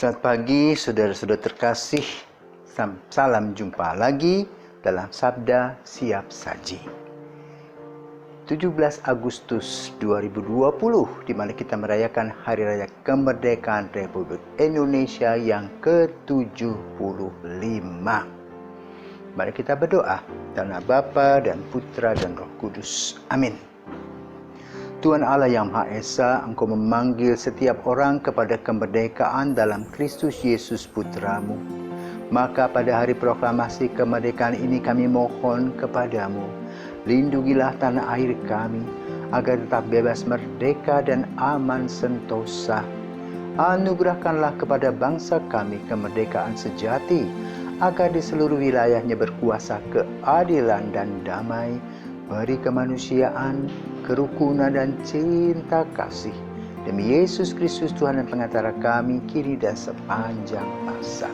Selamat pagi saudara-saudara terkasih. Salam jumpa lagi dalam Sabda Siap Saji. 17 Agustus 2020 di mana kita merayakan Hari Raya Kemerdekaan Republik Indonesia yang ke-75. Mari kita berdoa dalam nama Bapa dan Putra dan Roh Kudus. Amin. Tuhan Allah yang Maha Esa, Engkau memanggil setiap orang kepada kemerdekaan dalam Kristus Yesus Putramu. Maka pada hari proklamasi kemerdekaan ini kami mohon kepadamu, lindungilah tanah air kami, agar tetap bebas merdeka dan aman sentosa. Anugerahkanlah kepada bangsa kami kemerdekaan sejati, agar di seluruh wilayahnya berkuasa keadilan dan damai, beri kemanusiaan, kerukunan dan cinta kasih. Demi Yesus Kristus Tuhan dan Pengatara kami, kini dan sepanjang masa.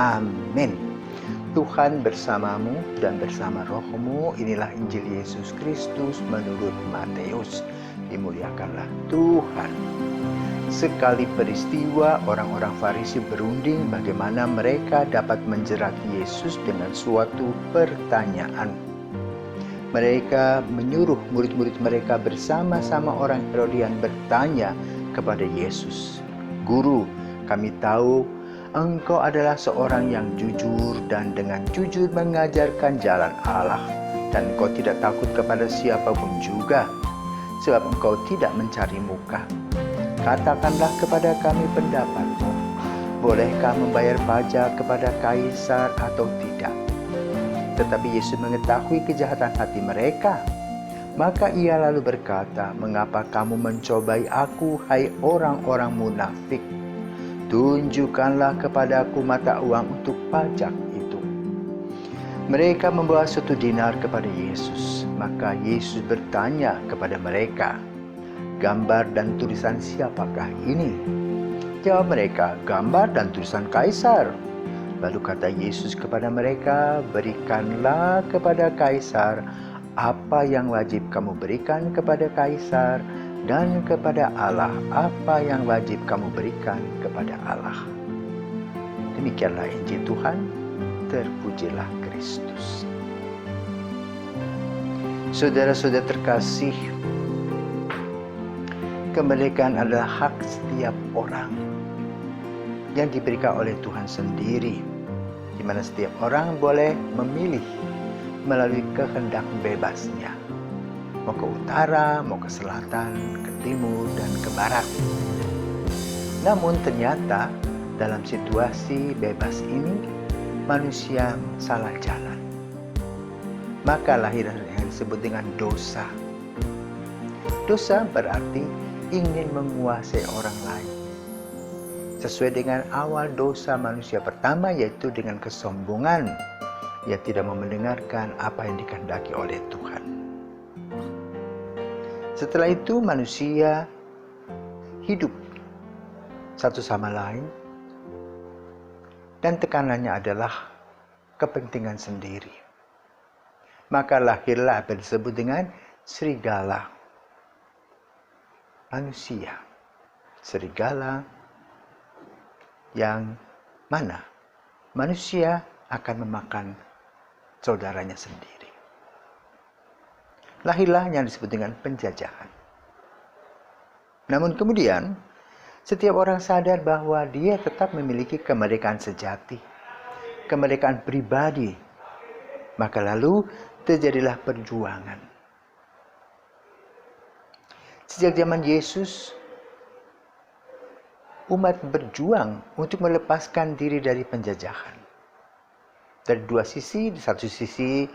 Amin. Tuhan bersamamu dan bersama rohmu. Inilah Injil Yesus Kristus menurut Matius. Dimuliakanlah Tuhan. Sekali peristiwa, orang-orang Farisi berunding bagaimana mereka dapat menjerat Yesus dengan suatu pertanyaan. Mereka menyuruh murid-murid mereka bersama-sama orang Herodian bertanya kepada Yesus, "Guru, kami tahu Engkau adalah seorang yang jujur dan dengan jujur mengajarkan jalan Allah, dan Engkau tidak takut kepada siapapun juga, sebab Engkau tidak mencari muka. Katakanlah kepada kami pendapatmu, bolehkah membayar pajak kepada kaisar atau tidak?" Tetapi Yesus mengetahui kejahatan hati mereka. Maka ia lalu berkata, "Mengapa kamu mencobai aku, hai orang-orang munafik? Tunjukkanlah kepadaku mata uang untuk pajak itu." Mereka membawa 1 dinar kepada Yesus. Maka Yesus bertanya kepada mereka, "Gambar dan tulisan siapakah ini?" Jawab mereka, "Gambar dan tulisan Kaisar." Lalu kata Yesus kepada mereka, "Berikanlah kepada Kaisar apa yang wajib kamu berikan kepada Kaisar, dan kepada Allah apa yang wajib kamu berikan kepada Allah." Demikianlah Injil Tuhan. Terpujilah Kristus. Saudara-saudara terkasih, kemerdekaan adalah hak setiap orang yang diberikan oleh Tuhan sendiri, di mana setiap orang boleh memilih melalui kehendak bebasnya, mau ke utara, mau ke selatan, ke timur, dan ke barat. Namun ternyata dalam situasi bebas ini, manusia salah jalan. Maka lahir yang disebut dengan dosa. Dosa berarti ingin menguasai orang lain. Sesuai dengan awal dosa manusia pertama, yaitu dengan kesombongan. Ia tidak mau mendengarkan apa yang dikehendaki oleh Tuhan. Setelah itu manusia hidup satu sama lain, dan tekanannya adalah kepentingan sendiri. Maka lahirlah apa yang disebut dengan serigala. Manusia, serigala yang mana manusia akan memakan saudaranya sendiri. Lahirlah yang disebut dengan penjajahan. Namun kemudian setiap orang sadar bahwa dia tetap memiliki kemerdekaan sejati, kemerdekaan pribadi. Maka lalu terjadilah perjuangan. Sejak zaman Yesus, umat berjuang untuk melepaskan diri dari penjajahan. Dari dua sisi, di satu sisi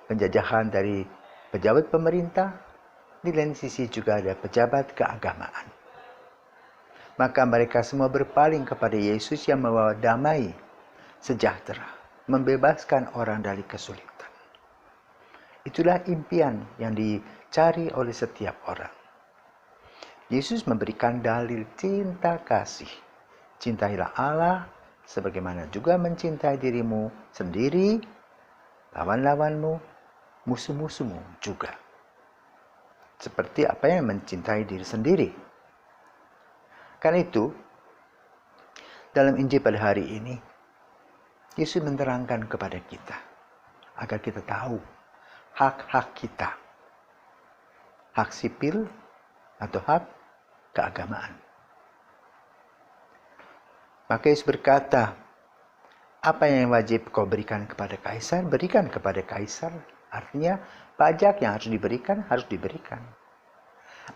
penjajahan dari pejabat pemerintah, di lain sisi juga ada pejabat keagamaan. Maka mereka semua berpaling kepada Yesus yang membawa damai, sejahtera, membebaskan orang dari kesulitan. Itulah impian yang dicari oleh setiap orang. Yesus memberikan dalil cinta kasih. Cintailah Allah sebagaimana juga mencintai dirimu sendiri, lawan-lawanmu, musuh-musuhmu juga. Seperti apa yang mencintai diri sendiri. Karena itu, dalam Injil pada hari ini, Yesus menerangkan kepada kita agar kita tahu hak-hak kita. Hak sipil atau hak keagamaan. Maka Yesus berkata, apa yang wajib kau berikan kepada kaisar, berikan kepada kaisar. Artinya pajak yang harus diberikan.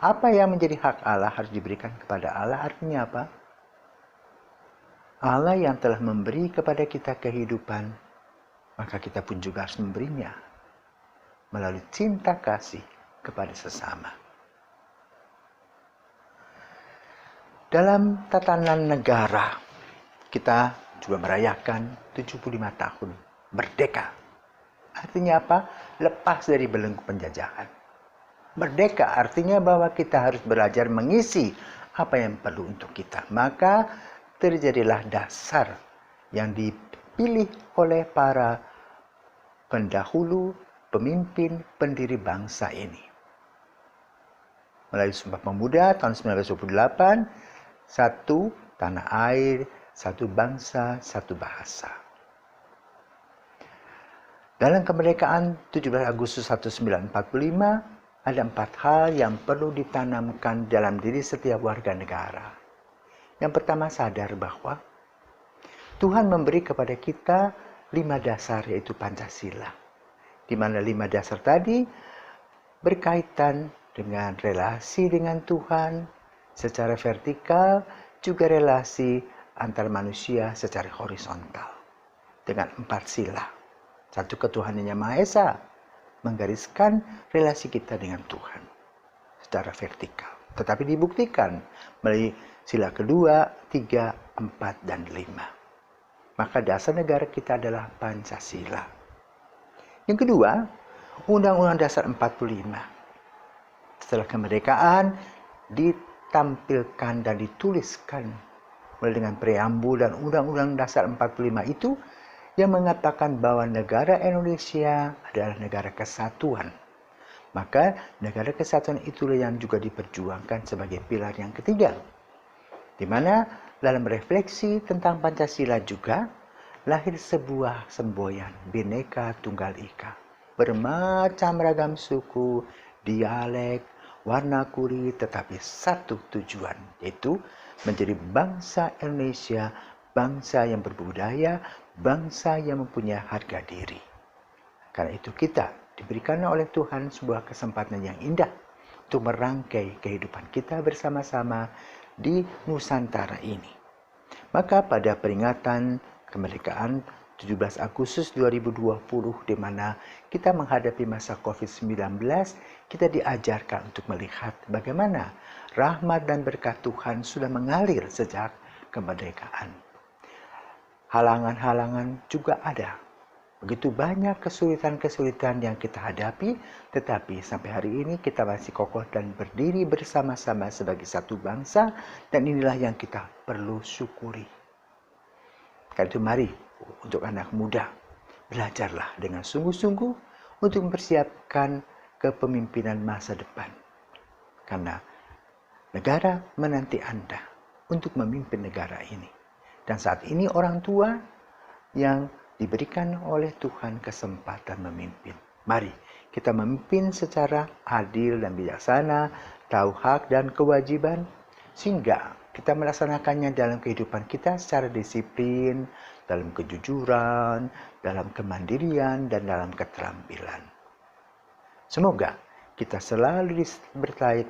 Apa yang menjadi hak Allah harus diberikan kepada Allah. Artinya apa? Allah yang telah memberi kepada kita kehidupan, maka kita pun juga harus memberinya melalui cinta kasih kepada sesama. Dalam tatanan negara, kita juga merayakan 75 tahun merdeka. Artinya apa? Lepas dari belenggu penjajahan. Merdeka artinya bahwa kita harus belajar mengisi apa yang perlu untuk kita. Maka terjadilah dasar yang dipilih oleh para pendahulu, pemimpin, pendiri bangsa ini. Melalui Sumpah Pemuda tahun 1928, satu tanah air, satu bangsa, satu bahasa. Dalam kemerdekaan 17 Agustus 1945, ada 4 hal yang perlu ditanamkan dalam diri setiap warga negara. Yang pertama, sadar bahwa Tuhan memberi kepada kita 5 dasar, yaitu Pancasila. Di mana 5 dasar tadi berkaitan dengan relasi dengan Tuhan secara vertikal, juga relasi antar manusia secara horizontal. Dengan 4 sila. 1, ketuhanan yang Maha Esa, menggariskan relasi kita dengan Tuhan secara vertikal. Tetapi dibuktikan melalui sila kedua, 3, 4, dan 5. Maka dasar negara kita adalah Pancasila. Yang kedua, Undang-Undang Dasar 45. Setelah kemerdekaan, ditampilkan dan dituliskan mulai dengan preambul dan Undang-Undang Dasar 45 itu yang mengatakan bahwa negara Indonesia adalah negara kesatuan. Maka negara kesatuan itulah yang juga diperjuangkan sebagai pilar yang ketiga. Di mana dalam refleksi tentang Pancasila juga lahir sebuah semboyan Bhinneka Tunggal Ika. Bermacam ragam suku, dialek, warna kulit, tetapi satu tujuan, yaitu menjadi bangsa Indonesia, bangsa yang berbudaya, bangsa yang mempunyai harga diri. Karena itu kita diberikan oleh Tuhan sebuah kesempatan yang indah untuk merangkai kehidupan kita bersama-sama di Nusantara ini. Maka pada peringatan kemerdekaan 17 Agustus 2020 di mana kita menghadapi masa COVID-19, kita diajarkan untuk melihat bagaimana rahmat dan berkat Tuhan sudah mengalir sejak kemerdekaan. Halangan-halangan juga ada. Begitu banyak kesulitan-kesulitan yang kita hadapi, tetapi sampai hari ini kita masih kokoh dan berdiri bersama-sama sebagai satu bangsa, dan inilah yang kita perlu syukuri. Karena itu mari untuk anak muda, belajarlah dengan sungguh-sungguh untuk mempersiapkan kepemimpinan masa depan. Karena negara menanti Anda untuk memimpin negara ini. Dan saat ini orang tua yang diberikan oleh Tuhan kesempatan memimpin. Mari kita memimpin secara adil dan bijaksana, tahu hak dan kewajiban, sehingga kita melaksanakannya dalam kehidupan kita secara disiplin, dalam kejujuran, dalam kemandirian, dan dalam keterampilan. Semoga kita selalu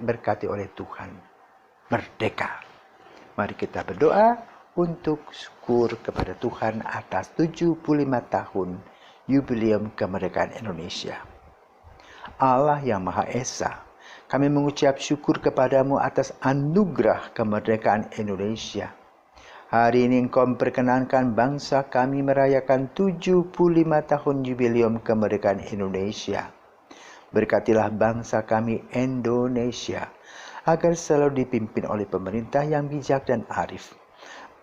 berkati oleh Tuhan. Merdeka. Mari kita berdoa untuk syukur kepada Tuhan atas 75 tahun Jubileum Kemerdekaan Indonesia. Allah yang Maha Esa, kami mengucap syukur kepadamu atas anugerah kemerdekaan Indonesia. Hari ini Engkau memperkenankan bangsa kami merayakan 75 tahun Jubileum Kemerdekaan Indonesia. Berkatilah bangsa kami Indonesia, agar selalu dipimpin oleh pemerintah yang bijak dan arif.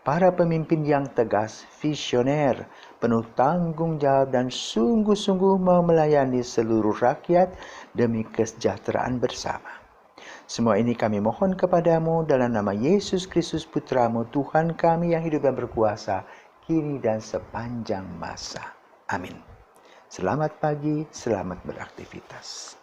Para pemimpin yang tegas, visioner, penuh tanggung jawab dan sungguh-sungguh mau melayani seluruh rakyat demi kesejahteraan bersama. Semua ini kami mohon kepadamu dalam nama Yesus Kristus Putramu, Tuhan kami yang hidup dan berkuasa, kini dan sepanjang masa. Amin. Selamat pagi, selamat beraktivitas.